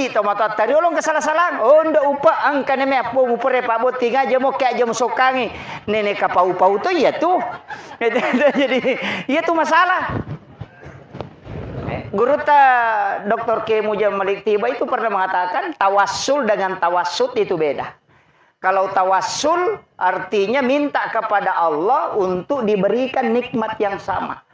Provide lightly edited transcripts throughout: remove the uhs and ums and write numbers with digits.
idi to mata tari olong kesalah-salah onda upa angka neme apo mupure pa boting aja mo kaya aja sokangi nene kapau-pau to ya tuh jadi iya tuh masalah. Guru Dr. K. Mujab Malik Tiba itu pernah mengatakan tawassul dengan tawassut itu beda. Kalau tawassul artinya minta kepada Allah untuk diberikan nikmat yang sama.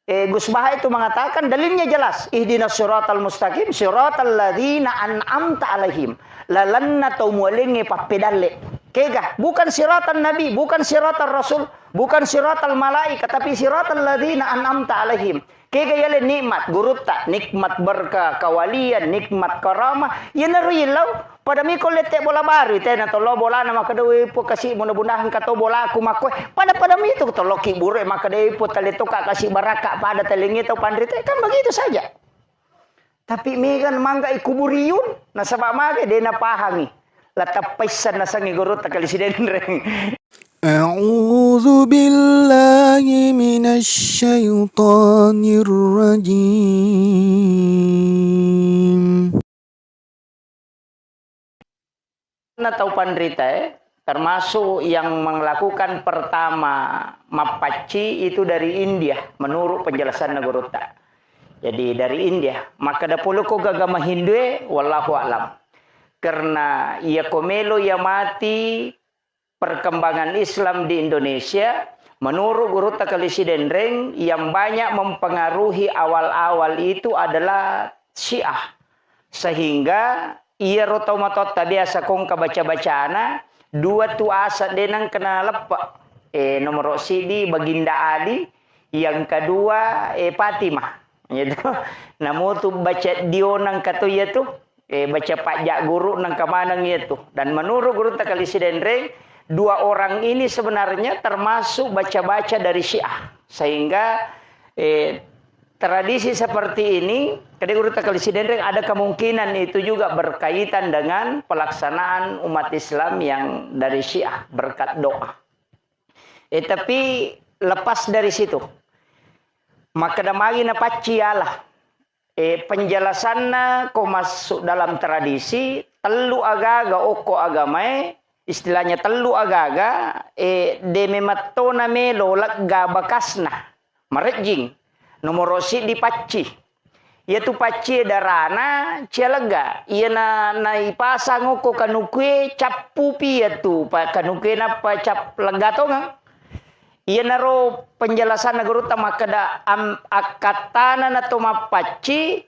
Gus Baha itu mengatakan dalilnya jelas. Ihdinas siratal mustaqim siratal ladzina an'amta alaihim. Lalanna taumulingi papedalle. Kega, bukan siratal nabi, bukan siratal rasul, bukan siratal malaikat, tapi siratal ladzina an'amta alaihim. Kega yale nikmat gurutta, nikmat berkah, kawalian, nikmat karamah. Yana rilau pada mi kolete bola baru tena tolo bola na makadewe po kasi mudah-mudahan kato bola aku makwe pada mi itu tolo kibure makadewe po talito ka kasi baraka pada telingi to pandrite kan begitu saja. Tapi mi kan mangga ikuburiun na sabab mage de na pahami. Latapisan na sangi gurutta kalisiden reng. أعوذ بالله من الشيطان الرجيم. Tahu pandrita termasuk yang melakukan pertama mapaci itu dari India menurut penjelasan Nagorota. Jadi dari India. Maka da puluh ko gagama Hindu wallahu alam. Karena ia komelo ia mati perkembangan Islam di Indonesia menurut Guru Takalisiden Reng yang banyak mempengaruhi awal-awal itu adalah Syiah. Sehingga ia rotomatot biasa kong kabaca-bacana dua tu asa denang kena lepak. Nomor CD Baginda Ali, yang kedua Fatimah. Gitu. Namun tu baca dionang kata ia tu baca pajak guru nang kemanang itu. Dan menurut Guru Takalisiden Reng dua orang ini sebenarnya termasuk baca-baca dari Syiah. Sehingga tradisi seperti ini, kadang Guru Takalisiden Reng ada kemungkinan itu juga berkaitan dengan pelaksanaan umat Islam yang dari Syiah berkat doa. Tapi lepas dari situ, maka damagi na pacialah. Penjelasannya kau masuk dalam tradisi telu agaga oko agamae. Istilahnya telu agaga de mematona melo lagga bakasna marejing nomor rosi di paci yaitu paci darana cialega ia na ipasang ko kanukue capu piatu pa kanukue na pa cap legatonga ia naro penjelasan guru tamakada akatana na toma paci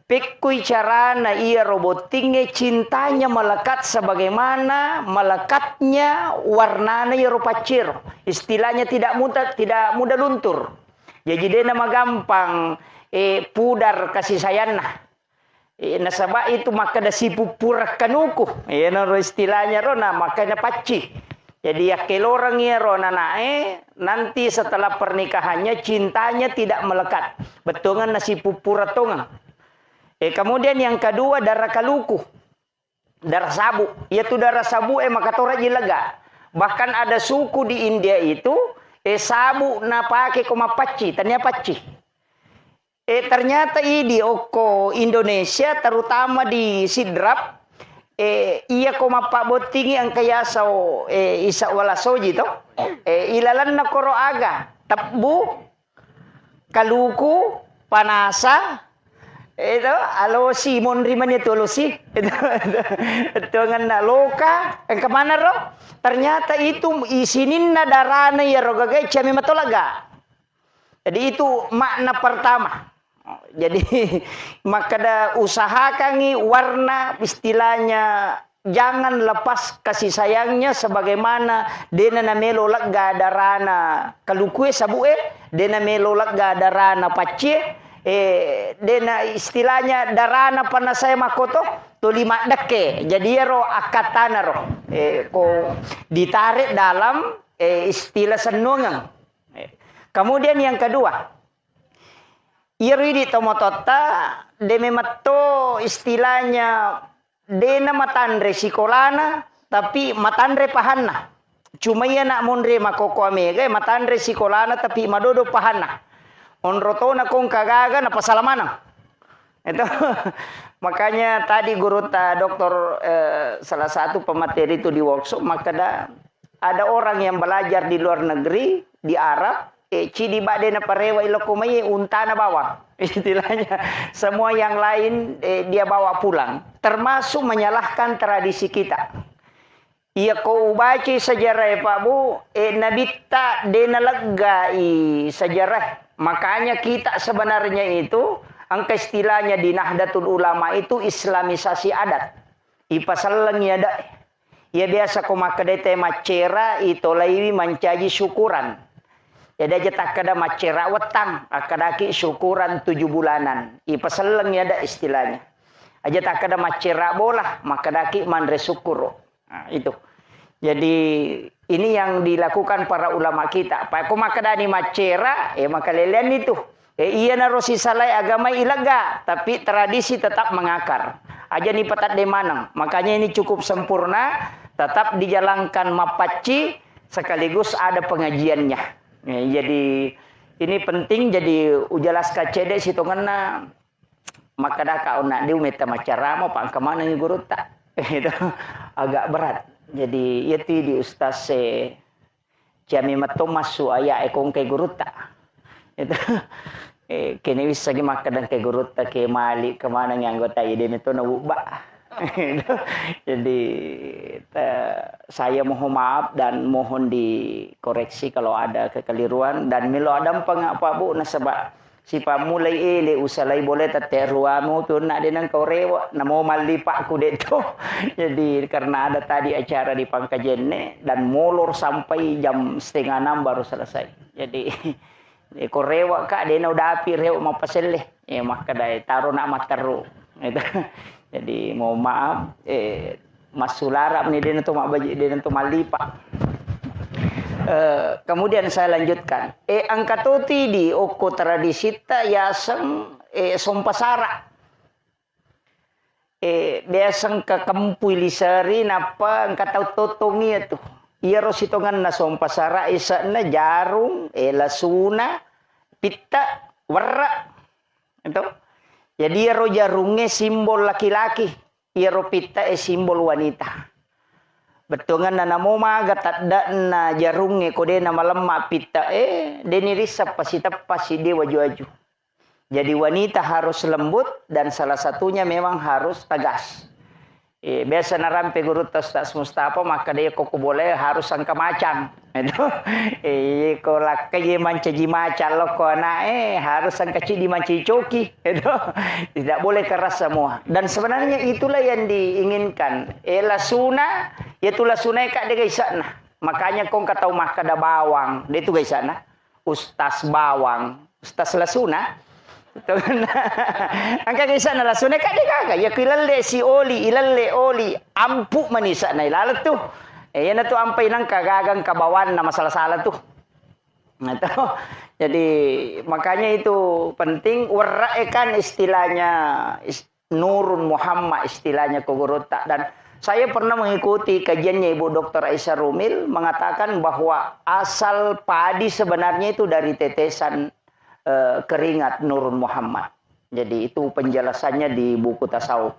pekui carana ia robotingnya cintanya melekat sebagaimana melekatnya warnanya ya ropacir. Istilahnya tidak mudah luntur. Jadi dia nama gampang pudar kasih sayang nah. Nasabah itu maka da si pupur kanuku. Naro istilahnya rona makanya paci. Jadi ya kelorang ya rona nae nanti setelah pernikahannya cintanya tidak melekat. Betungan nasi pupur atongan. Kemudian yang kedua darah kaluku, darah sabu. Yaitu darah sabu maka tora jilega. Bahkan ada suku di India itu sabu na pake koma paci, tanya paci. Ternyata di oko Indonesia terutama di Sidrap iya koma pak botingi ang kaya sa isa wala soji to. Ilalan na koro aga, tapbu, kaluku, panasa. Itu alosi monriman itu alosi itu ngan loka kemana ro ternyata itu isinin na darana ya rogagai cami matolaga. Jadi itu makna pertama. Jadi maka da usahakan warna istilahnya jangan lepas kasih sayangnya sebagaimana dena na melolak gadarana kalukue sabue dena melolak gadarana pacie dena istilahnya darana pana saya makoto to lima deke jadi ro akatana ro ko ditarik dalam istilah senungang. Kemudian yang kedua iridi tomotota dememato istilahnya dena matandre sikolana tapi matandre pahanna cuma ia nak mondre makoko amega matandre sikolana tapi madodo pahanna onrotona kong kagaga na pasalamana Itu makanya tadi guru dokter salah satu pemateri itu di workshop, maka ada orang yang belajar di luar negeri di Arab, cidi badena parewa ilokumai untana bawa istilahnya, semua yang lain dia bawa pulang, termasuk menyalahkan tradisi kita. Iya kau baca sejarah Pak Bu, nabita dena leggai sejarah. Makanya kita sebenarnya itu angka istilahnya di Nahdlatul Ulama itu islamisasi adat. Ipasallang ya dak. Ya biasa ko makadete macera itu laiwi mancaji syukuran. Ya dah jetak kada macera wetang akadaki syukuran 7 bulanan. Ipasallang ya dak istilahnya. Aja tak kada macera bola makadaki mandre syukur. Nah, itu. Jadi ini yang dilakukan para ulama kita. Pak ko makadani macera maka lelian itu. Iya narosi salai agama ilaga, tapi tradisi tetap mengakar. Aja nih patat de manang. Makanya ini cukup sempurna, tetap dijalankan mapaci sekaligus ada pengajiannya. Ya, jadi ini penting jadi ujalas kacede sitonganna maka dah kau nak diumeta macara mau pak kemana nih guru tak itu agak berat. Jadi itu di ustaz jami matomasu aya ekong ke guru tak itu kini bisa gimana dan ke guru tak ke mali kemana yang anggota ide itu nabuba. Jadi saya mohon maaf dan mohon dikoreksi kalau ada kekeliruan dan milo adam pengapa bu nasabak si pamulai ele usalai boleh tateruamu tu nak denang kau rewa namo malipak ku deto. Jadi karena ada tadi acara di Pangkajene dan molor sampai jam 5:30 baru selesai. Jadi kau rewa kak dena udah api rewa mau paselle ya maka dai taruh nak mataru itu. Jadi mau maaf Mas Sulara ni dena tu mak baji dena tu malipak. Kemudian saya lanjutkan. Angkatoti di oko tradisita yaseng sompasara. Biasang ke kempui lisari napa angkatau totongi itu. Iya rositongan na sompasara isa na jarung, lasuna, pita, warra. Itu. Jadi ro jarungnya simbol laki-laki. Iya ro pita simbol wanita. Betungan na namo maga tadda na jarunge kode na malemma pita deni risap pasita pasi dewa waju. Jadi wanita harus lembut dan salah satunya memang harus tegas. Biasa narampe guru tas Mustafa maka dia kok boleh harus angka macan. Itu ko lakai mancaji macan lo ko na harus angka cidi manci coki. Itu tidak boleh keras semua. Dan sebenarnya itulah yang diinginkan. Lasuna yaitu lasuna kak de gaisana. Makanya kong katau mah kada bawang. Dia itu gaisana. Ustaz bawang, ustaz lasuna. Angka kisah na lasuna kak de kaga ya kilalle si oli ilalle oli ampu manisa na ilalat tuh yan tu ampai nang kagagang kabawan na masalah-salah tuh. Nah, jadi makanya itu penting warra kan istilahnya Nurun Muhammad istilahnya kogorota. Dan saya pernah mengikuti kajiannya Ibu Dr. Aisyah Rumil mengatakan bahwa asal padi sebenarnya itu dari tetesan keringat Nurun Muhammad. Jadi itu penjelasannya di buku tasawuf.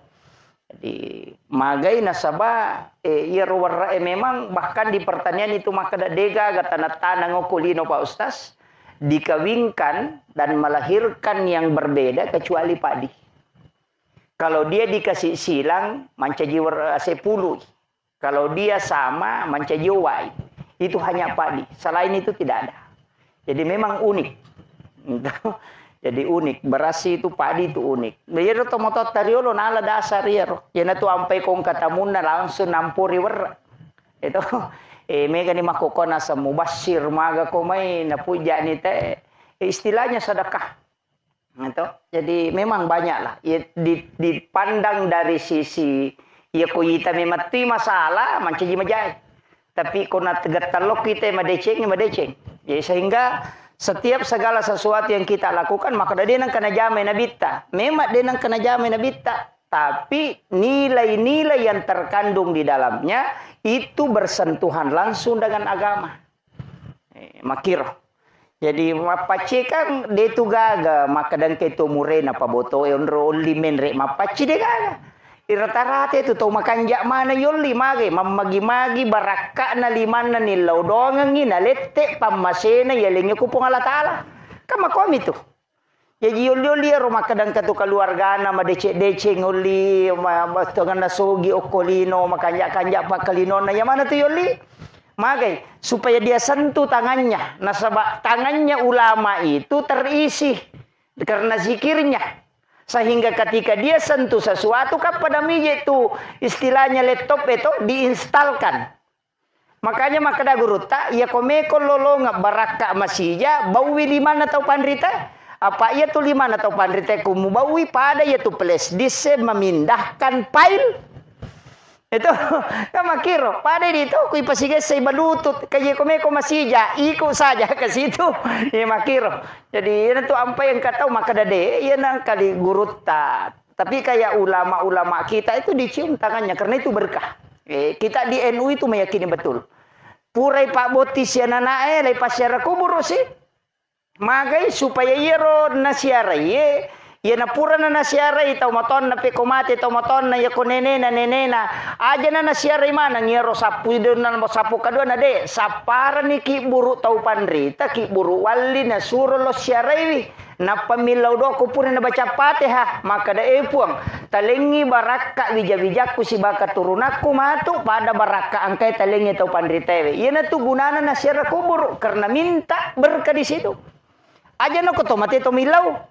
Jadi magai nasabah ia warra memang bahkan di pertanian itu maka dega gatana ngokulino Pak Ustaz dikawinkan dan melahirkan yang berbeda kecuali padi. Kalau dia dikasih silang mancaji sepuluh. Kalau dia sama mancaji wai. Itu hanya padi. Selain itu tidak ada. Jadi memang unik. Jadi unik, beras itu padi itu unik. Jadi tomoto tariolo nala dasar ya. Yana tu ampai kong katamuna langsung nampuri wer. Itu mega ni makokona sa mubashir maga komai na puja ni te istilahnya sedekah. Itu. Jadi memang banyak lah. Ya, dipandang dari sisi ya kuyita memati masalah mancaji majai. Tapi kona tegatalok kita madeceng. Jadi sehingga setiap segala sesuatu yang kita lakukan maka dia nang kena jamai nabita. Memang dia nang kena jamai nabita. Tapi nilai-nilai yang terkandung di dalamnya itu bersentuhan langsung dengan agama. Makiro. Jadi mapaci kan dia tu gaga maka dan keto murena pa boto onro only men re mapaci dia gaga. Rata-rata itu tau makan jak mana yoli mage mamagi-magi baraka na liman na nilaw dongang ina lette pamasena yalingnya kupong Allah Ta'ala. Kama komi tu. Jadi yoli ro makadang katu keluargana madece-dece ngoli bastangan nasogi okolino makanjak-kanjak pakalino na yang mana tu yoli? Magai supaya dia sentuh tangannya. Nasabak tangannya ulama itu terisi karena zikirnya. Sehingga ketika dia sentuh sesuatu kepada meja itu istilahnya laptop itu diinstalkan. Makanya makada guru tak ya komeko lolonga baraka masija bawi limana atau pandrita apa ia tu limana atau pandrita kumu bawi pada ia tu flash disk memindahkan file itu kan makiro pada itu kui pasige say balutut kaya komeko masija ikut saja ke situ ya makiro jadi itu apa yang kata maka dade ia nang kali guru tak tapi kayak ulama-ulama kita itu dicium tangannya karena itu berkah kita di NU itu meyakini betul purai Pak Botis ya nanae lai pasyara kubur sih magai supaya ia ro nasiara ye ya na pura na nasiara itaw maton na pekomate itaw maton na yako nenena aja na nasiara mana ngero sapu doon na sapu kadua na de sapara ni ki buru tau pandrita ki buru wali na suro lo siarai na pamilaw do ko pura na baca Fatihah maka da epuang talengi baraka wija-wijaku si baka turunaku matu pada baraka angkai talengi tau pandrita iya na tu gunana nasiara kubur karena minta berkah di situ aja na ko tomate to milaw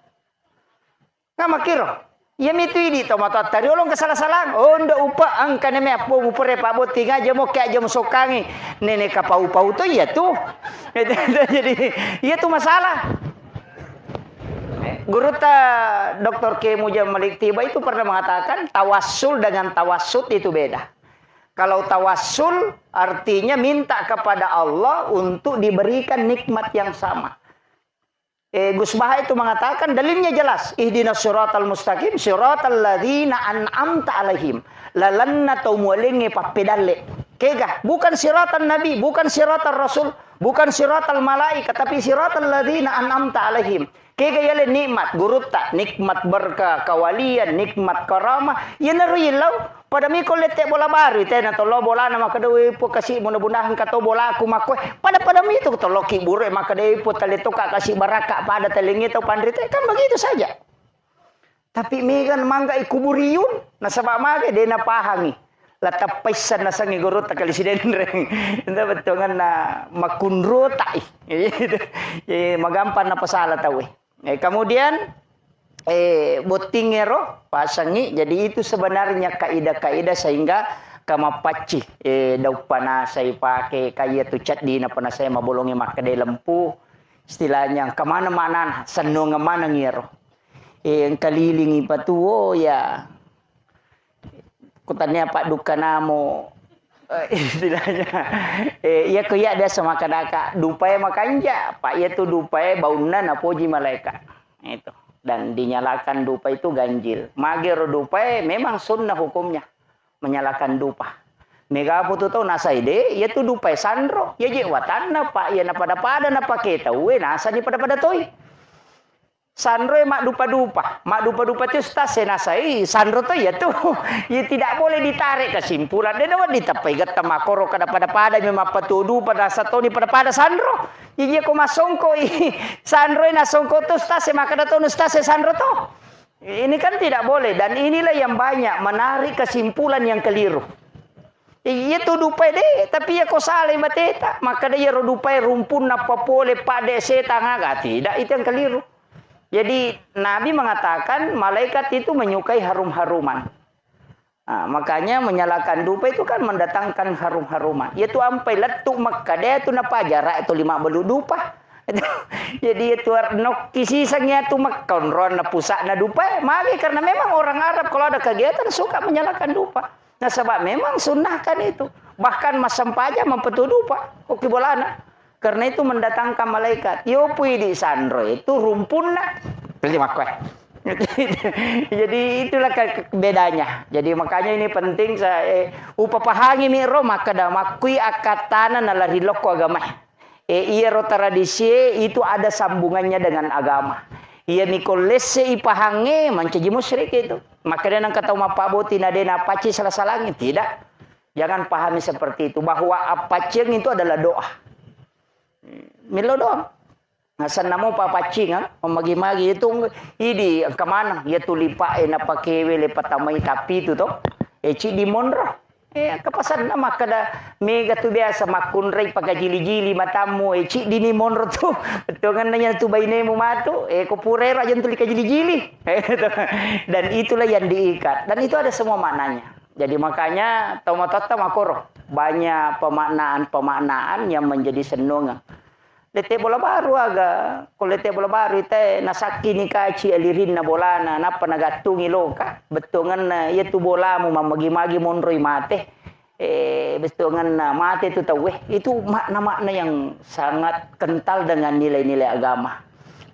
makiro ya mitu ini tomato tari olong kesalah-salah oh ndak upa angka neme apo mupure Pak Boti aja mau kayak aja sokangi nenek kapau-pau tuh ya tuh jadi iya tuh masalah guru ta Dr. K. Mujam Malik Tiba itu pernah mengatakan tawassul dengan tawassut itu beda. Kalau tawassul artinya minta kepada Allah untuk diberikan nikmat yang sama. Gus Baha itu mengatakan dalilnya jelas. Ihdinas siratal mustaqim siratal ladzina an'amta alaihim. Lalanna taumulingi papedale. Kega, bukan siratal nabi, bukan siratal rasul, bukan siratal malaikat, tapi siratal ladzina an'amta alaihim. Kega yale nikmat gurutta, nikmat berkah, kawalian, nikmat karamah. Ya naruyilau pada mikol lete bola baru tena tolo bola nama kadawi po kasih mudah-mudahan kato bola aku makoi pada mi itu tolo ki buru maka dewi po taleto ka kasih baraka pada telingi tau pandrite kan begitu saja. Tapi megan mangga ikuburiun nasaba mage de na pahangi. Lata paisan na sangi guru ta kali siden reng. Enta betongan na makunro tai. Magampan na pasala tawe. Kemudian botingero pasangi jadi itu sebenarnya kaidah-kaidah sehingga kamapaci daw pana saya pakai kaya tu cat di na pana saya mabolongi makade lempu istilahnya kemana-mana senong mana ngero yang kelilingi patuo ya kutannya Pak Dukanamo istilahnya ya kuya dia sama kadaka dupai makanja Pak ya tu dupai baunan apoji malaikat itu dan dinyalakan dupa itu ganjil. Magero dupa memang sunnah hukumnya menyalakan dupa. Mega putu tau nasaide ya tu dupa sandro ya je watan na Pak ya na pada na paketa we nasa ni pada toy. Sandro mak dupa-dupa tu stas nasai sandro tu ya tu ya tidak boleh ditarik kesimpulan dia dapat ditapai gata makoro kada pada memang patudu pada satu ni pada sandro ya ko masongko sandro na songko tu stas maka dato stas sandro tu ini kan tidak boleh dan inilah yang banyak menarik kesimpulan yang keliru. Iya tu dupai deh, tapi ya kau salah mateta maka dia dupai rumpun apa boleh pada setan agak tidak itu yang keliru. Jadi Nabi mengatakan malaikat itu menyukai harum-haruman. Nah, makanya menyalakan dupa itu kan mendatangkan harum-haruman. Yaitu ampai letuk maka dia itu napa jarak itu 5 belu dupa. Jadi itu nok kisisangnya itu makon ron na pusat na dupa. Mari karena memang orang Arab kalau ada kegiatan suka menyalakan dupa. Nah sebab memang sunnahkan itu. Bahkan mas sampaja mempetu dupa. Oke bolana. Karena itu mendatangkan malaikat. Yo pui di sandro itu rumpun nak. Beli makoi. Jadi itulah bedanya. Jadi makanya ini penting saya upapahangi miro maka da makui akatana na lahiloko agama. Iya ro tradisi itu ada sambungannya dengan agama. Iya mikolese ipahange mancaji musyrik itu. Makanya nang kata mapaboti nadena apaci salah-salangin. Tidak. Jangan pahami seperti itu. Bahwa apacing itu adalah doa. Milo doang. Ngasan namo papacing memagi-magi itu ini kemana? Ya tulipa napa kewe lepatamai tapi itu toh. Ci di monro. Kepasan nama kada mega tu biasa makun rei pagajili-jili matamu ci dini monro tu dengan nanya tu bainemu matu ko purera jan tuli kajili-jili dan itulah yang diikat dan itu ada semua maknanya. Jadi makanya tomatota makoro banyak pemaknaan yang menjadi senongan. Lete bola baru aga, kalau lete bola baru itu nasaki ni kaci alirin na bola na napa nagatungi loka, betongan na itu bola mu mamagi-magi monroi mate, betongan na mate itu tahu itu makna-makna yang sangat kental dengan nilai-nilai agama.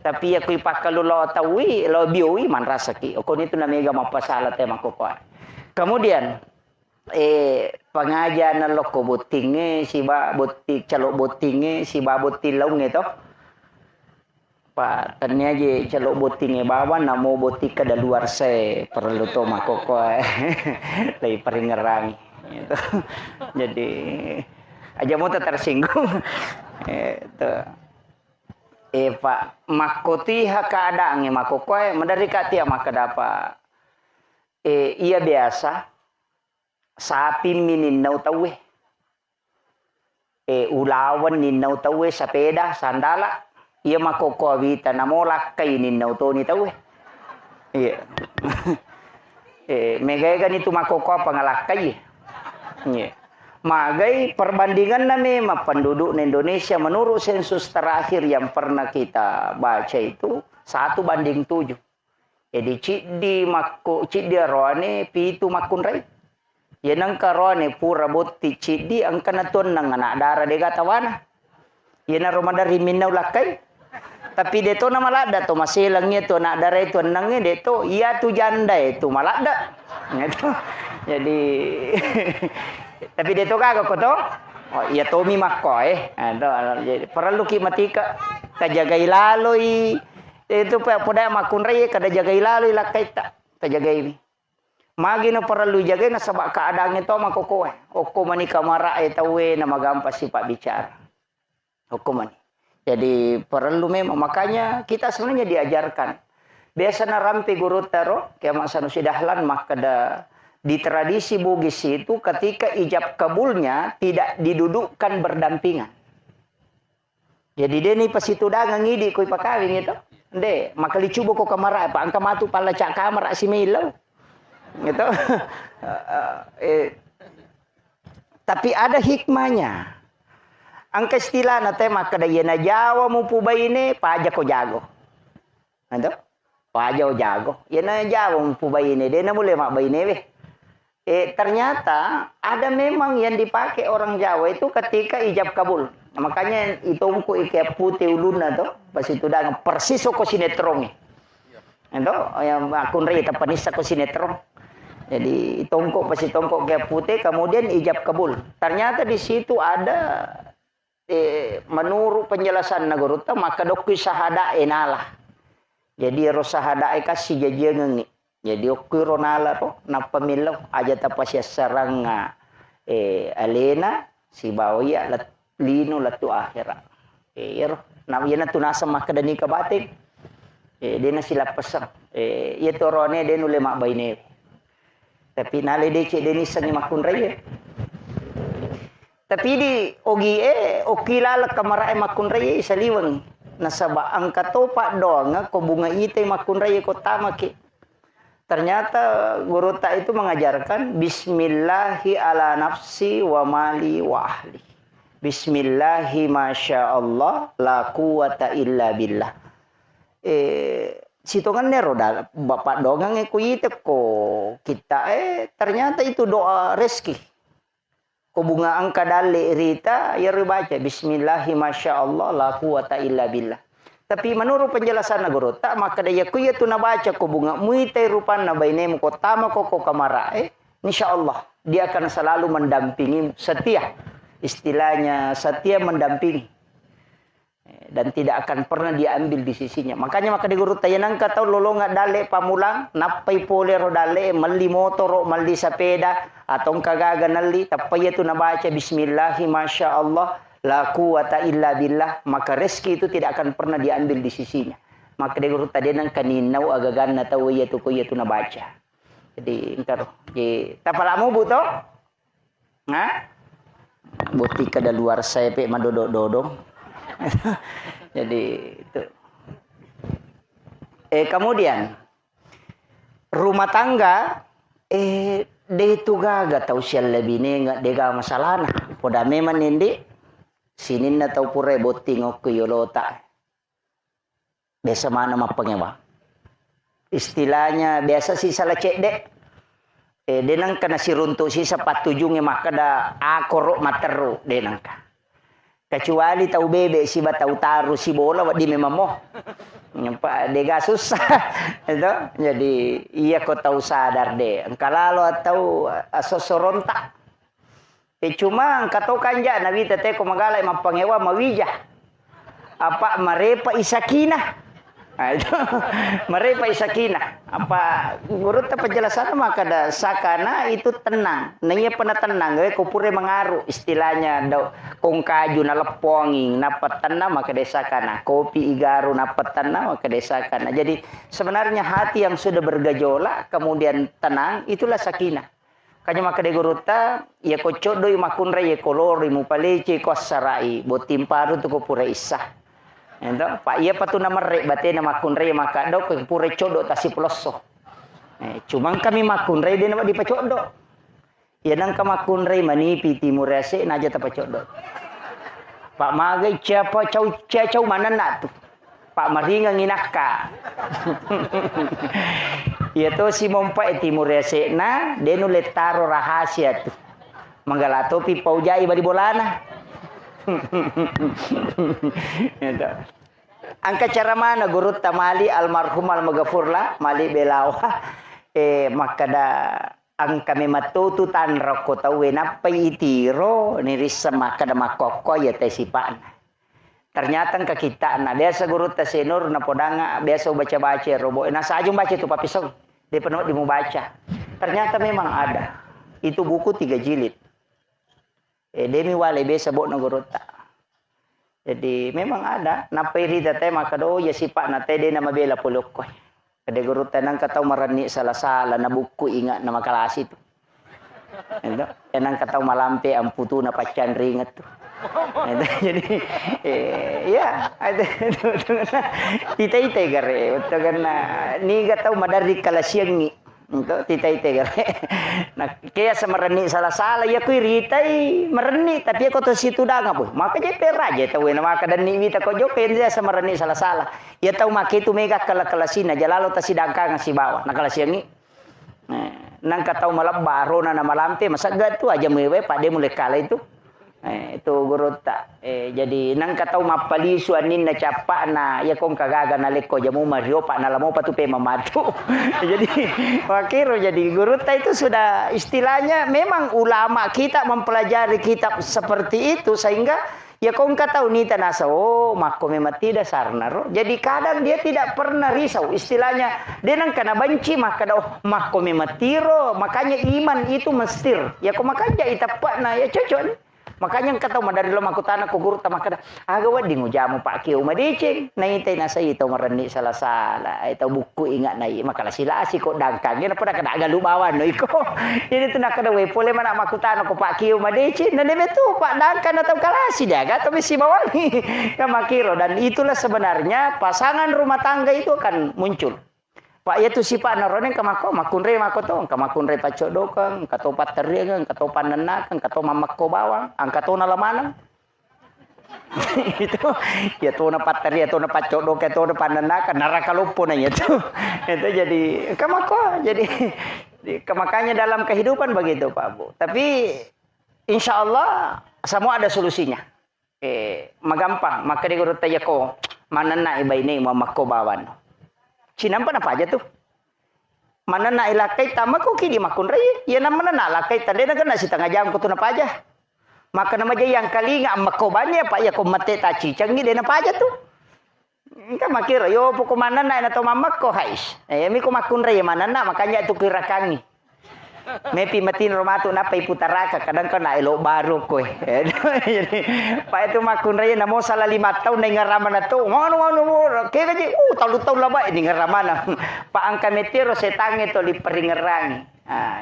Tapi aku ipakalulo tawi, lo bioi man rasaki, okon itu na mega mapasala tema kokoa. Kemudian pengajian loko botinge si ba botik calok botinge si ba botilong itu pak tanya aja calok botinge bawa namo botik ke luar se perlu to makoko lagi peringerang gitu. Jadi aja mau tersinggung itu pak makoti hakadange makoko mendari katia makadapa iya biasa sapi nininaw tawe ulawan nininaw tawe sepeda sandala iya makokowita namolak kay nininaw to ni tawe iya megay ganito makoko pangalakay iya magay perbandingan na memang penduduk Indonesia menurut sensus terakhir yang pernah kita baca itu 1:7. Jadi cidi roane pitu makun rai. Yan ang karone pura botti cidi ang kanatuan ng anak dara de gatawana. Yan ang romadari minaw lakay. Tapi deto na malada to masilang niya to anak dara itu nangnya deto iya tu janda itu malada. Gitu. Jadi tapi deto kago ko to. Oh iya to mi makko jadi perlu ki matika kajagai laloi itu pada makun rai kada jagai laloi lakay ta jagai ini. Magi na perlu jaga na sabak keadaan itu makoko oko mani kamara tawe na magampas si Pak bicara. Oko mani. Jadi perlu memang makanya kita sebenarnya diajarkan. Biasa na rampi guru taro kaya Sanusi Dahlan makada di tradisi Bugis itu ketika ijab kabulnya tidak didudukkan berdampingan. Jadi dia ni pasitu dagang ngidi koi pakawing itu. Nde, maka licubo ko kamara pa ang kamatu pala cak kamara si Milaw. Gitu. Tapi ada hikmahnya. Ang istilah na tema kada yana Jawa mo po ba ini paja ko jago. Ano? Paja o jago. Yana Jawa mo po ba ini? Dia na muli mak ba ini ternyata ada memang yang dipakai orang Jawa itu ketika ijab kabul. Makanya itungku ikai putih uluna to pas itu dagang persis ko sinetron. Ento yang akun rita panisa ko sinetron. Jadi tongkok pasti tongkok kayak putih kemudian ijab kabul. Ternyata di situ ada menurut penjelasan Nagorota maka dokui sahada enalah. Jadi ro sahada kasih jajangan ni. Jadi okui ronala to na pemilau aja tapasya saranga alena si bawaya lino latu akhira. Iro na yana tunasa makadani kabatik. Dia na sila pasang. Ito rone den ule mak baine. Tapi nale dece denisa ni makun raya. Tapi di ogi okilala kamara makun raya isaliwang nasaba ang katopa doang ko bunga ite makun raya ko tama ki. Ternyata guru tak itu mengajarkan bismillahi ala nafsi wa mali wa ahli. Bismillahi masyaallah la quwata illa billah. Sitongan nero bapak dogang kuite ko kita ternyata itu doa rezeki. Ko bunga angka dale rita ya baca bismillahi masyaallah la quwata illa billah. Tapi menurut penjelasan guru tak maka daya ku itu na baca ko bunga muite rupan na bainem ko tama ko kamara insyaallah dia akan selalu mendampingi setia. Istilahnya setia mendampingi. dan tidak akan pernah diambil di sisinya. Makanya maka di guru tayanang ka tahu lolonga dale pamulang napai polero dale mali motor mali sepeda atau kagaga nali tapi itu nabaca bismillah masya Allah la quwata illa billah, maka rezeki itu tidak akan pernah diambil di sisinya. Maka di guru tayanang kaninau agagan na tahu ya tu nabaca. Jadi entar tapalamu buto ha buti kada luar saya pe madodododong. Jadi itu. Kemudian rumah tangga de itu gaga tahu sial lebih ne enggak dega masalah nah. Poda memang nindi sinin na tahu pure boting ok yolota. Biasa mana mapangewa. Istilahnya biasa si salah cek dek. Denang kana si runtuk si sepatujungnya maka da akoro materu denang ka. Kecuali tahu bebek si tahu taruh si bola di memang moh. Pak dega susah. Itu jadi iya kau tahu sadar deh. Kalau tahu sosorontak. Cuma kau kanja nabi tete ko magalay mapangewa mawijah. Apa marepa isakinah. Nah, itu marepa isakinah. Apa guru ta penjelasan maka da sakana itu tenang. Nanya pernah tenang ko pure mengaruh istilahnya do kong kaju na leponging napat tenang maka desa kana kopi igaru napat tenang maka desa kana. Jadi sebenarnya hati yang sudah bergejolak kemudian tenang itulah sakinah. Kanya maka de guru ta ya ko codoi makun re ya kolori mu palece ko sarai botim paru tu ko pure isah. Ento pak iya patu nama rek bate nama kunre maka do ke pure codo tasi peloso. Cuma kami makunre dia nama dipacodo. Ya nang kama kunre mani piti murase naja tapa codo. Pak magai siapa cau mana nak tu. Pak maringa nginaka. Ya to si mompa eti murase na denu letaro rahasia tu. Manggalato pi paujai bari bolana. Angka cara mana guru tamali almarhum almagafurlah mali belawa maka da angka mematutu tan roko tawe napai itiro nirisa maka da makoko ya tesipan. Ternyata ka kita na biasa guru tasenur na podanga biasa baca-baca robo na sajung baca tu papisong di penuh di mau baca. Ternyata memang ada. Itu buku 3 jilid. Demi wale besa bok na gurota. Jadi memang ada. Napai rida te maka do ya sipak na te de na mabela pulok ko. Kade gurota nang katau marani salah-salah na buku ingat na makalasi tu. Endo, nang katau malampe ang putu na pacan ringat tu. Jadi ya ada tita-tita gare uto ganna ni gatau madari kalasiangi. Untuk titai nah kaya sa marani salah-salah ya kuy ritai marani tapi ako to situ danga po maka je peraja tawe na maka dan niwita ko jo kaya sa marani salah-salah ya tau makitu mega kalakalasina jalalo ta sidangka nga si bawa nakalasiangi nang katau malabaro na malampe masagat tu aja mewe pade mulai kala itu itu guru tak jadi nang katau mapalisu anin na capa na ya kong kagaga na leko jamu mario pak na lamo patu pe mamatu. Jadi wakiro jadi guru tak itu sudah istilahnya memang ulama kita mempelajari kitab seperti itu sehingga ya kong katau ni tanasa oh mako memang tidak sarnaro. Jadi kadang dia tidak pernah risau istilahnya dia nang kana banci maka oh mako memang tiro makanya iman itu mestir ya kok makanya itapak na ya cocok. Makanya kata madari lo makutana ko guru tamakada aga wadi ngujamu pak kiu madicing naitay nasa ito marani salah-salah ito buku ingat nai makala sila asi ko dangkang na pada kada aga lumawan no iko ini tu nakada we pole mana makutana ko pak kiu madicing na nebetu pak dangkang atau kalasi daga tapi si bawani kamakiro dan itulah sebenarnya pasangan rumah tangga itu akan muncul. Pak ya tu sifat narone kamako makunre makoto kamakunre pacodo kang kato pateri kang kato panena kang kato mamako bawang angkato na lamana itu ya tu na pateri ya tu na pacodo ke tu na panena kan narakalupo na itu itu jadi kamako jadi makanya dalam kehidupan begitu Pak Bu tapi insya Allah semua ada solusinya magampang maka di guru tayako manana ibaini mamako bawan Sinampan apa aja tuh? Mana na ilakai tama ko kini makun ray. Ya na mana na lakai tadi na si tengah jam ko tu na pa aja. Maka nama aja yang kali nga makobanya pak ya ko mate ta cicang ni na pa aja tu. Ka makira yo po kumanan na to mamak ko hais. Mi ko makunra ya mana na makanya itu kira kangi. Mepi matin romato na pay putaraka kadang ka na ilo baro ko Jadi pa itu makunra ya namo sala 5 taon na ngaraman na to. Ngono kaya kaji talu-talu laba ini ngaraman na. Pa ang kametiro setang itu li peringerang.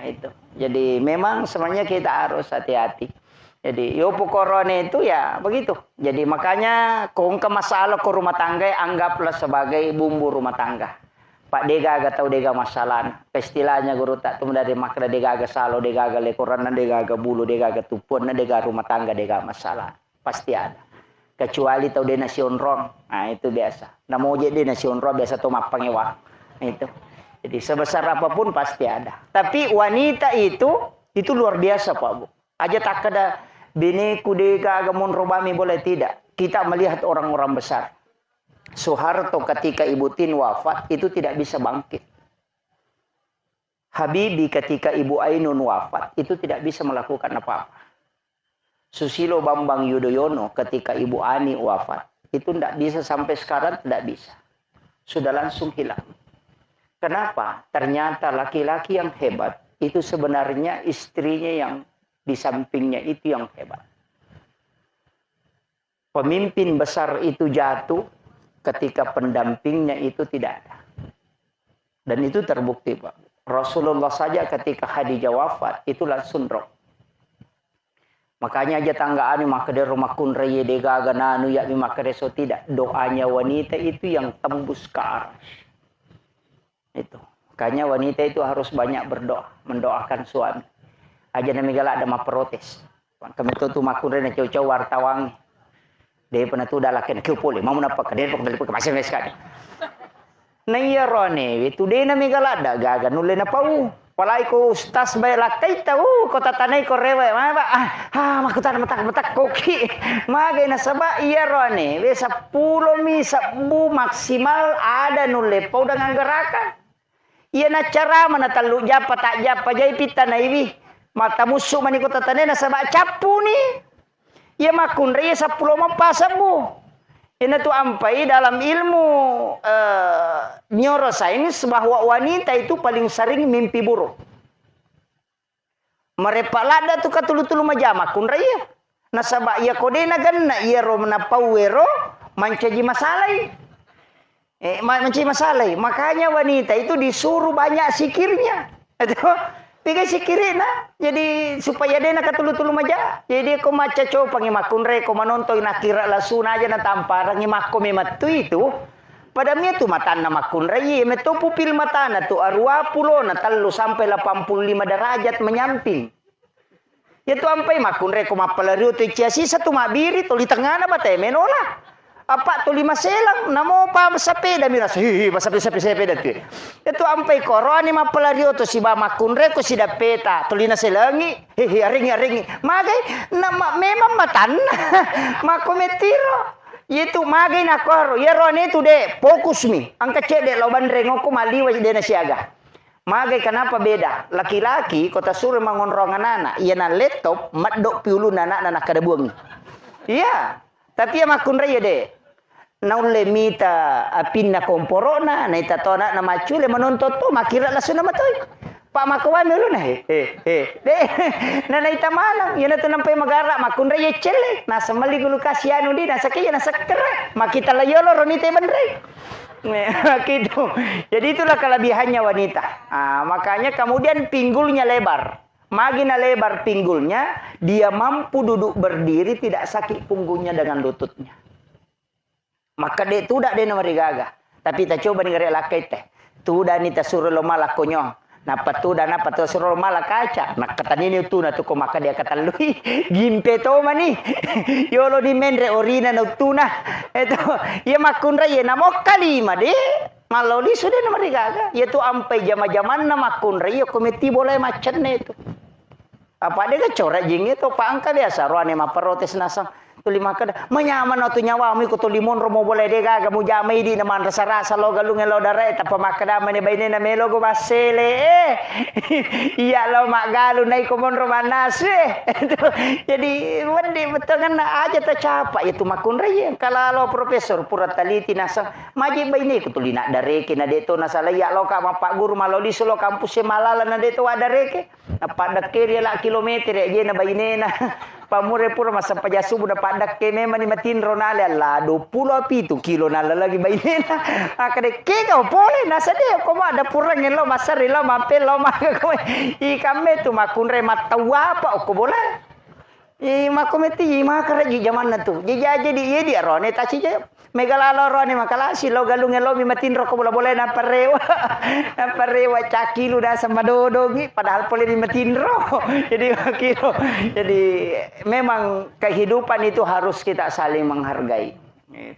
Itu. Jadi memang sebenarnya kita harus hati-hati. Jadi yopo korone itu ya begitu. Jadi makanya kung ke masalah ke rumah tangga anggaplah sebagai bumbu rumah tangga. Pak dega agak tahu dega masalah. Istilahnya guru tak tuh dari makna dega agak salo, dega agak lekoran, dega agak bulu, dega agak tupun, dega rumah tangga, dega masalah. Pasti ada. Kecuali tahu dia nasi onrong. Nah itu biasa. Namo jadi nasi onrong biasa tuh mapang ewa. Itu. Jadi sebesar apapun pasti ada. Tapi wanita itu luar biasa Pak Bu. Aja tak ada bini kudega agamun robami boleh tidak. Kita melihat orang-orang besar. Soeharto ketika Ibu Tin wafat itu tidak bisa bangkit. Habibie ketika Ibu Ainun wafat itu tidak bisa melakukan apa-apa. Susilo Bambang Yudhoyono ketika Ibu Ani wafat itu tidak bisa sampai sekarang tidak bisa. Sudah langsung hilang. Kenapa? Ternyata laki-laki yang hebat itu sebenarnya istrinya yang di sampingnya itu yang hebat. Pemimpin besar itu jatuh ketika pendampingnya itu tidak ada. Dan itu terbukti Pak. Rasulullah saja ketika Khadijah wafat itu langsung drop. Makanya aja tanggaan maka di rumah kunreye dega gananu ya maka reso tidak. Doanya wanita itu yang tembus ke arsy. Itu. Makanya wanita itu harus banyak berdoa, mendoakan suami. Aja nami galak ada mah protes. Kami tu makunre na cau-cau wartawan. Dia pernah tu dah lakin kepole, mau napa kader pok dalip ke masih sekali. Na iya rone, itu dia nami galak ada gaga nulen na pau. Palai ko ustaz bay lakai tahu ko tatanay ko rewe. Ma ba makutan matak koki. Magay na saba iya rone, we 10 mi 10 maksimal ada nulle pau dengan gerakan. Iya na cara mana talu japa tak japa jai pita na iwi. Mata musuh maniko tatanay na saba capu ni. Ya makun raya 10 mampasamu. Ini tuh ampai dalam ilmu neuroscience bahwa wanita itu paling sering mimpi buruk. Mereka lada tuh katulu-tulu majama kun raya. Nasaba ya kodena ganna iya ro menapawero mancaji masalai. Mancaji masalai. Makanya wanita itu disuruh banyak sikirnya. Itu tiga sikirina. Jadi supaya dia nak tulu-tulu maja. Jadi ko maca co pangimakun re ko manontoy nakira lasuna aja na tampara ngimako mematu itu. Padamnya tu matan na makun re meto pupil matana tu arwa pulo na talo sampai 85 derajat menyamping. Ya tu ampai makun re ko mapalariu tu ciasi satu mabiri tu di tengah na bate menola. Apa tu 5 selang namo pa sepeda miras sepeda tu. Itu ampai koroni mapalario tu si ba makunre ko si dapeta tulina selangi aring magai nama memang matan makometiro itu magai na koro ya rone tu de fokus mi angka cede lo bandrengo ko maliwa de na siaga. Magai kenapa beda? Laki-laki kota suruh mangonrongan anak iya na laptop madok piulu anak kada buang. Iya. Tapi ya makunre ya de. Naule mita apinna komporona na itatona na macule menontot to makira lasu na matoy. Pak makawan dulu na de na ita manang yana to nampai magara makunre ye cele na samali gulu kasianu di na sakiya na sakere makita layolo ronite bandre. Gitu. Jadi itulah kelebihannya wanita. Makanya kemudian pinggulnya lebar. Makin lebar pinggulnya, dia mampu duduk berdiri tidak sakit punggungnya dengan lututnya. Maka dia tu dak dia nomor gaga. Tapi kita coba dengar lakai teh. Tu dah ni ta suruh lo malak konyong. Napa tu dah napa tu suruh lo malak kaca. Nak kata ni tu na tu ko maka dia kata lui gimpe to mani. Yo lo di mendre orina na tu na. Itu ya makunra ya namo kalima de. Malau di sudah nomor gaga. Ya tu ampai jama-jaman na makunra ya komiti boleh macam itu. Apa dia kecorak jing itu pak angka biasa roane ma protes nasang tuli makada manyaman na tu nyawa mi ko tuli mon romo boleh dega gamu jamai di naman rasa-rasa lo galung lo dare ta pamakada mane baine na melo go basele iya lo mak galu nai ko mon romanas jadi wandi betul kan aja ta capa itu makun reye kalau profesor pura taliti nasa maji baine ko tuli nak dare ke na deto na salaya lo ka pak guru malo di solo kampus malala na deto ada reke apa dakeri la kilometer je na baine na pamure pura masa pajasu buda padak ke memang ni matin ronale alla 27 kilo nala lagi bainena akade ke kau pole na sade ko ma ada pura ngelo masari lo mampel lo maka ko I kame tu makunre matawa apa ko bola I makometi I makara ji zaman na tu jadi ye dia rone taci je megalalo rone makala si lo galung ngelo mi matin ro ko bola bola na parewa cakilu dah sama dodogi padahal pole mi matin ro jadi kilo jadi memang kehidupan itu harus kita saling menghargai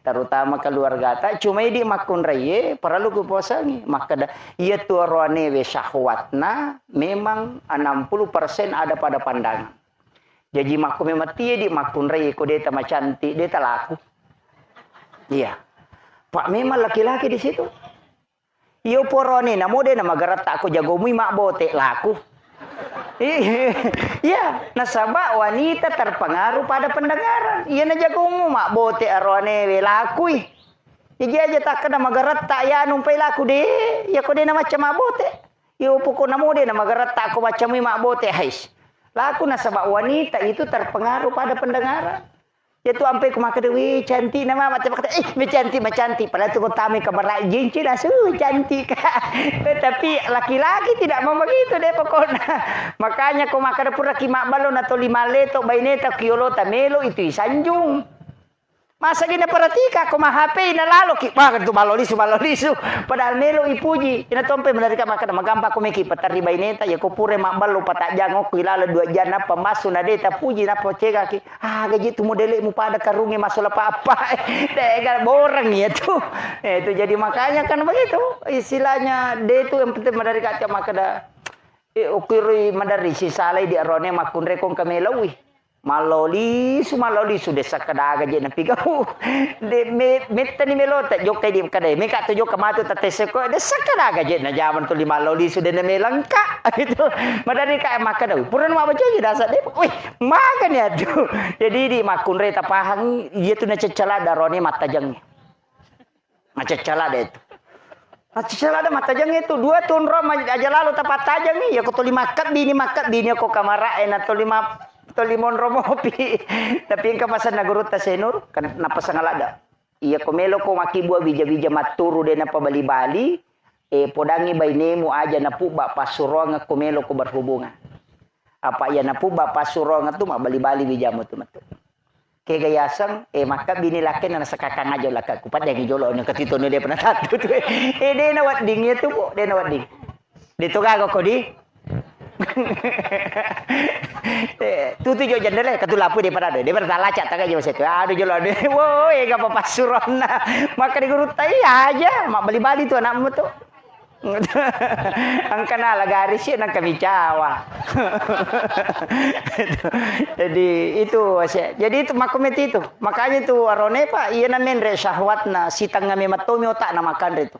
terutama keluarga ta cuma di makun reye perlu ku posangi maka ia tu rone we syahwatna memang 60% ada pada pandangan jadi makum mati di makun reye ko deta macanti deta laku iya pak memang laki-laki di situ iyo porone na mode na magarat ako jagomi mak bote laku iya nasaba wanita terpengaruh pada pendengaran iya na jagomu mak bote arone we laku jadi aja tak kena magarat tak ya numpai laku de ya ko de na macam mak bote iyo poko na mode na magarat tak ako macam mak bote hais laku nasaba wanita itu terpengaruh pada pendengaran ya tu sampai ke maka dewi cantik nama macam kata cantik padahal tu kami kabar jinci lah cantik tapi laki-laki tidak mau begitu deh pokoknya makanya kau maka pura kimak balon atau 5 leto baineta kiolota melo itu sanjung masa gina paratika kau mah HP ina lalo ki wah tu balolisu padahal melo ipuji ina tompe melarika maka magampa ko meki patari baineta ya ko pure mak balo patak jango ku ilala 2 jana pemasu na deta puji na pocega ki gaji tu modele mu pada karungi masalah apa dega borang ya tu itu jadi makanya kan begitu istilahnya de tu yang penting melarika maka da ukiri madari si salai di arone makun rekong kamelawi maloli sudah sakadaga je na pigau de metta ni melota jokai di kadai meka to joka matu tatese ko de sakadaga je na jaman to 5 loli sudah na melangka gitu madari ka maka daw puran ma baca je dasa de wih makan ya tu jadi di makun re tapahang ia tu na cecala darone matajang macecala de itu cecala ada matajang itu 2 tahun rom aja lalu tapat tajang ni ya ko to 5 makat bini ko kamara na to 5 limon romopi tapi yang kapasan nagurut ta senur kan napasangalada iya komelo ko makibua bija-bija maturu de na pabali-bali podangi bainemu aja na puba pasuronga komelo ko berhubungan apa ya na puba pasuronga tu mabali-bali bijamu tu matu kegayasang maka bini laki na sakakang aja laka kupat yang jolo nya katito ni de pernah satu tu de na wadding itu po de na wadding dito gago ko di tu jo jendela katu lapu di pada de bertalacak tak aja situ aduh jolo de woi ga apa pasurona maka di guru tai aja mak bali-bali tu anakmu tu angkana lagaris ya nang kami Jawa jadi itu jadi itu makometi itu makanya itu arone pak iya namen re syahwatna sitang ngame matomi otak na makan itu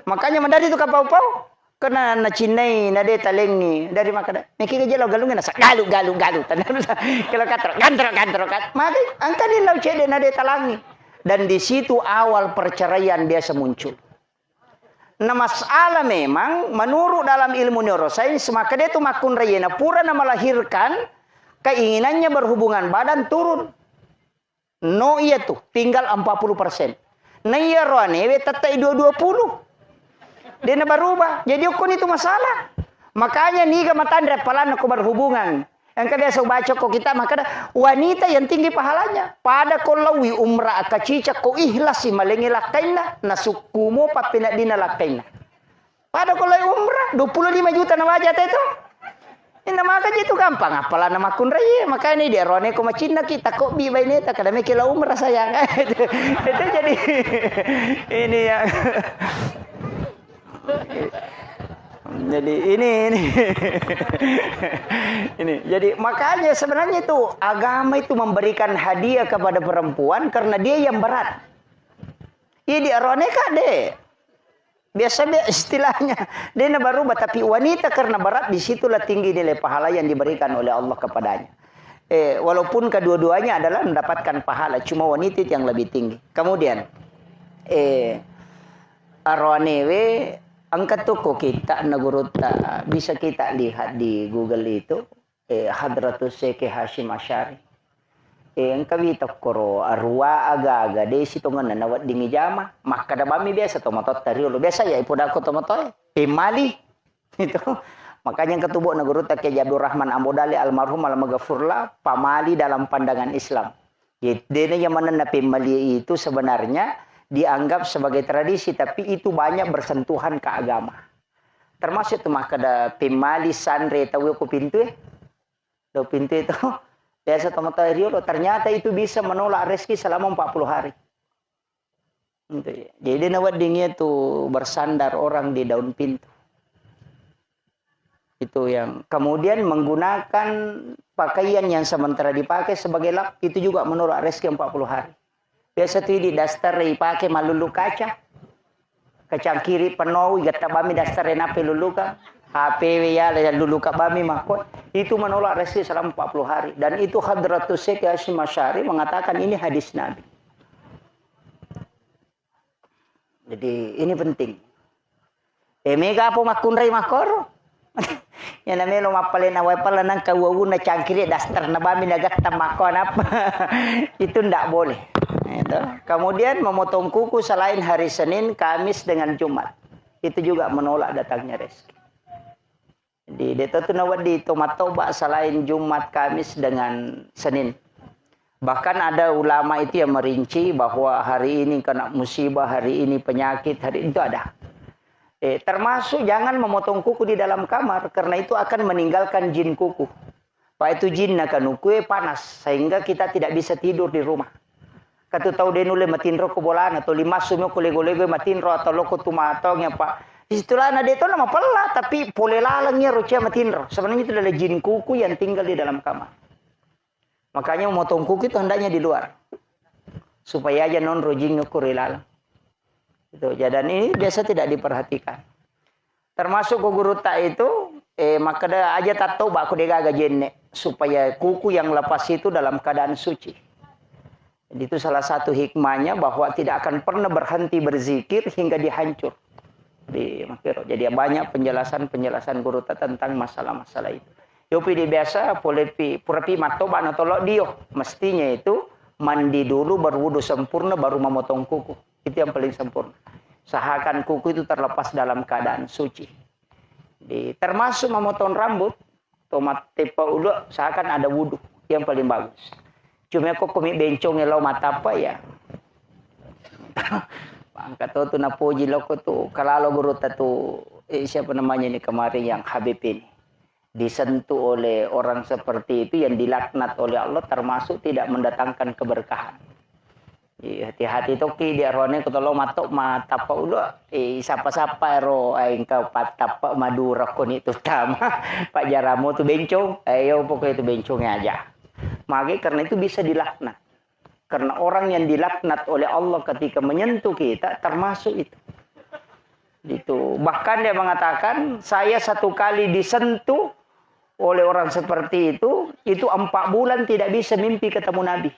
makanya mandari itu kapau-pau kena na cinai na de talengi dari makada meki ke jelo galung na galu kalau kata gantro maka angka di lau cede na de talangi dan di situ awal perceraian biasa muncul. Nah masalah memang menurut dalam ilmu neurosains maka dia tu makun rayena pura na melahirkan keinginannya berhubungan badan turun. No iya tuh tinggal 40%. Nah iya roane we tatai 20. Dia na berubah. Jadi ukun itu masalah. Makanya niga matandre palan aku berhubungan. Yang biasa baca kok kita maka wanita yang tinggi pahalanya. Pada kolawi umrah kacica ko ihlas si malengi lakaina nasukumo papina dina lakaina. Pada kolawi umrah 25 juta na wajah itu. Ini maka itu gampang apalah nama kun raya. Maka ini dia rone ko macina kita kok bi baineta kada me kila umrah sayang. Itu jadi ini ya. Jadi ini ini. Jadi makanya sebenarnya itu agama itu memberikan hadiah kepada perempuan karena dia yang berat. Ini aroneka deh. Biasa istilahnya dia baru tapi wanita karena berat disitulah tinggi nilai pahala yang diberikan oleh Allah kepadanya. Walaupun kedua-duanya adalah mendapatkan pahala, cuma wanita yang lebih tinggi. Kemudian arwanewe angkat toko kita naguruta bisa kita lihat di Google itu Hadratus Syekh Hashim Asy'ari. Ang kawita koro arwa aga-aga de sitongan na nawat dingi jama maka da bami biasa tomatot tariolo biasa ya ipoda ko tomato pemali itu makanya ketubuh naguruta ke Abdul Rahman Ambodali almarhum al-maghfurlah pamali dalam pandangan Islam. Dene yang mana na pemali itu sebenarnya dianggap sebagai tradisi tapi itu banyak bersentuhan ke agama. Termasuk tuh maka da pemali sanre tahu ko pintu do pintu itu biasa tomato riolo ternyata itu bisa menolak rezeki selama 40 hari. Jadi nawat dingin itu bersandar orang di daun pintu. Itu yang kemudian menggunakan pakaian yang sementara dipakai sebagai lap itu juga menolak rezeki 40 hari. Biasa tuh di dasar dipakai malulu kaca. Kacang kiri penuh gata bami dasar nape luluka. HP ya dulu kabami makot itu menolak rezeki selama 40 hari dan itu Hadratus Syekh Hashim Asy'ari mengatakan ini hadis Nabi. Jadi ini penting. Mega apa makunrai makor? Ya namanya lo mapalin awal pala nang kawawu na cangkiri dasar na bami nagatta makon apa? Itu ndak boleh. Itu. Kemudian memotong kuku selain hari Senin, Kamis dengan Jumat. Itu juga menolak datangnya rezeki. Di deta tu nawat di tomatoba selain Jumat, Kamis dengan Senin. Bahkan ada ulama itu yang merinci bahwa hari ini kena musibah, hari ini penyakit, hari itu ada. Termasuk jangan memotong kuku di dalam kamar karena itu akan meninggalkan jin kuku. Pak itu jin akan kuku panas sehingga kita tidak bisa tidur di rumah. Katu tahu denule matinro ko bolan atau lima sumo ko lego-lego matinro atau loko tumatong ya Pak. Istilahnya dia itu nama pela tapi pole lalangnya rocia matinro. Sebenarnya itu adalah jin kuku yang tinggal di dalam kamar. Makanya memotong kuku itu hendaknya di luar. Supaya aja non rojingnya kurilalang. Itu. Dan ini biasa tidak diperhatikan. Termasuk guruta itu maka ada aja tato baku degaga jenne supaya kuku yang lepas itu dalam keadaan suci. Jadi itu salah satu hikmahnya bahwa tidak akan pernah berhenti berzikir hingga dihancur. Jadi banyak penjelasan guru tentang masalah-masalah itu. Yopi di biasa purapi matoba natolok dio. Mestinya itu mandi dulu berwudu sempurna baru memotong kuku. Itu yang paling sempurna. Usahakan kuku itu terlepas dalam keadaan suci. Termasuk memotong rambut. Tomat tepa udah usahakan ada wudu. Yang paling bagus. Cuma kok komik bencongnya lau mata apa ya. Angkat tu napuji loko tu kalau guru tu siapa namanya ini kemarin yang Habib ini disentuh oleh orang seperti itu yang dilaknat oleh Allah termasuk tidak mendatangkan keberkahan. Hati-hati toki dia rone kutolo matok mata apa udah sapa-sapa ro engkau patapa madura kon itu tama Pak Jaramo tu bencong ayo pokoknya itu bencongnya aja. Maka karena itu bisa dilaknat. Karena orang yang dilaknat oleh Allah ketika menyentuh kita termasuk itu. Bahkan dia mengatakan saya satu kali disentuh oleh orang seperti itu 4 bulan tidak bisa mimpi ketemu Nabi.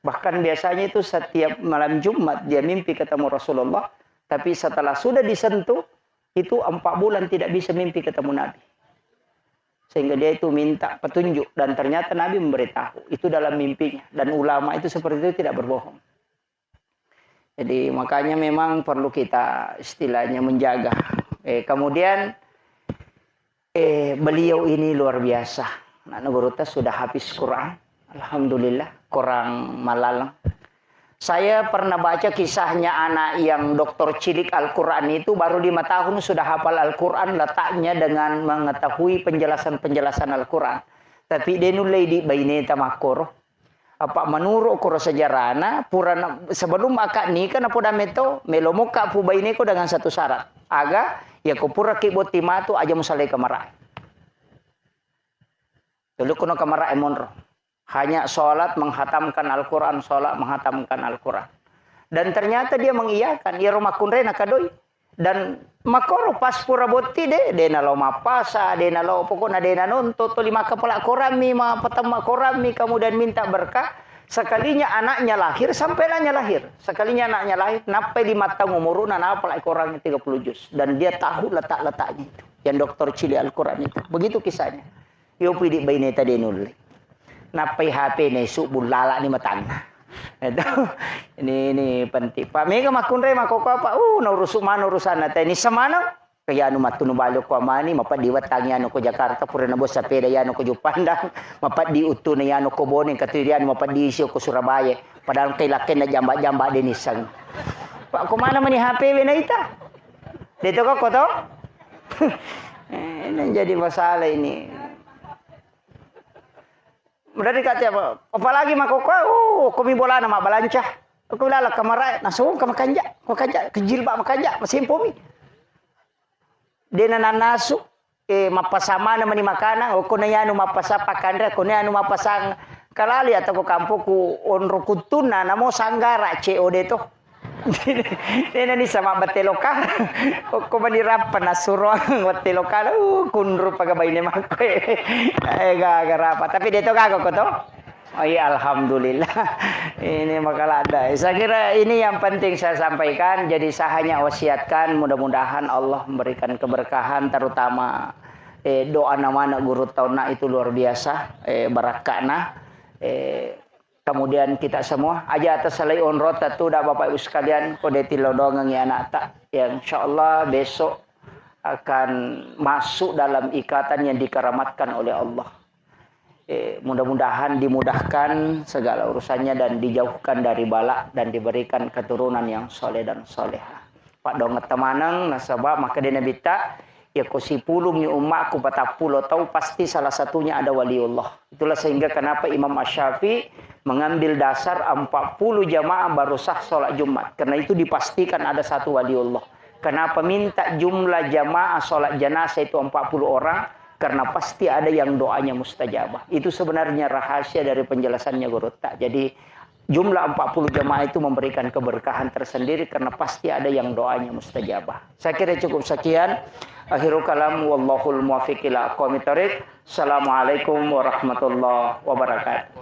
Bahkan biasanya itu setiap malam Jumat dia mimpi ketemu Rasulullah. Tapi setelah sudah disentuh itu 4 bulan tidak bisa mimpi ketemu Nabi. Sehingga dia itu minta petunjuk. Dan ternyata Nabi memberitahu. Itu dalam mimpinya. Dan ulama itu seperti itu tidak berbohong. Jadi makanya memang perlu kita istilahnya menjaga. Kemudian beliau ini luar biasa. Anak Guruta sudah habis Quran. Alhamdulillah. Kurang malalang. Saya pernah baca kisahnya anak yang doktor cilik Al-Quran itu baru 5 tahun sudah hafal Al-Quran letaknya dengan mengetahui penjelasan-penjelasan Al-Quran. Tapi dia nulai di baineta makor. Apa menurut kuro sejarahna purana sebelum akad nikah napo dameto melomoka pu baineko dengan satu syarat. Aga Ya kupura kibot timatu aja musalai kamara. Dulu kuno kamara emonro. Hanya sholat menghatamkan Al-Quran, sholat menghatamkan Al-Quran. Dan ternyata dia mengiyakan. Ya rumah kunre nakadoi. Dan makoro pas pura boti de nalo mapasa, de nalo pokoknya de nanonto to lima kepala korami, ma petama korami, kemudian minta berkah. Sekalinya anaknya lahir, sampai anaknya lahir. Sekalinya anaknya lahir, napai 5 tahun umuruna, napal Al-Qurannya 30 juz. Dan dia tahu letak-letaknya itu. Yang dokter cili Al-Quran itu. Begitu kisahnya. Yo pidik bayi tadi nulis. Napai HP nih subul lala ni matana. Itu ini penting. Pak mega makunre makoko apa? Naurusuk mana urusan nate ini semana? Kaya anu matunu balo ko amani mapat diwatangi anu ko Jakarta pura na bos sepeda anu ko Jupandang mapat di utu na anu ko Boning katirian mapat di isyo ko Surabaya padahal kay lakin na jamba-jamba denisang. Pak kumana man ni HP we na ita? Dito ko to? Ini jadi masalah ini. Berarti kata apa? Apalagi makoko, kami bola nama balancah. Aku lala kamara, nasuong ka makanja, kejilba makanja, masimpumi. Dia nasu, mapasama naman ni makana, o kuna yanu mapasapa kandra, kuna yanu mapasang kalali atau ko kampo ku onro kutuna namo sanggara COD to. Ini ni sama bateloka. Ko manirapan na surong bateloka. Kunro pagabay ni mako. Gagarapa. Tapi dito gago ko to. Ay alhamdulillah. Ini makalada. Saya kira ini yang penting saya sampaikan. Jadi saya hanya wasiatkan mudah-mudahan Allah memberikan keberkahan terutama doa nama guru tauna itu luar biasa. Barakana. Kemudian kita semua aja atas salai onrot tu dah Bapak Ibu sekalian kode tilodong yang anak tak yang insyaallah besok akan masuk dalam ikatan yang dikeramatkan oleh Allah. Mudah-mudahan dimudahkan segala urusannya dan dijauhkan dari bala dan diberikan keturunan yang soleh dan soleha. Pak dong temanang nasabah maka dia nabita ya ko si pulung ni umakku patapulo tahu pasti salah satunya ada waliullah. Itulah sehingga kenapa Imam Asy-Syafi'i mengambil dasar 40 jamaah baru sah sholat Jumat. Karena itu dipastikan ada satu waliullah. Kenapa minta jumlah jamaah sholat jenazah itu 40 orang? Karena pasti ada yang doanya mustajabah. Itu sebenarnya rahasia dari penjelasannya Guru Tak. Jadi jumlah 40 jamaah itu memberikan keberkahan tersendiri karena pasti ada yang doanya mustajabah. Saya kira cukup sekian. Akhirul kalam wallahul muwaffiq ila aqwamit thoriq. Assalamualaikum warahmatullahi wabarakatuh.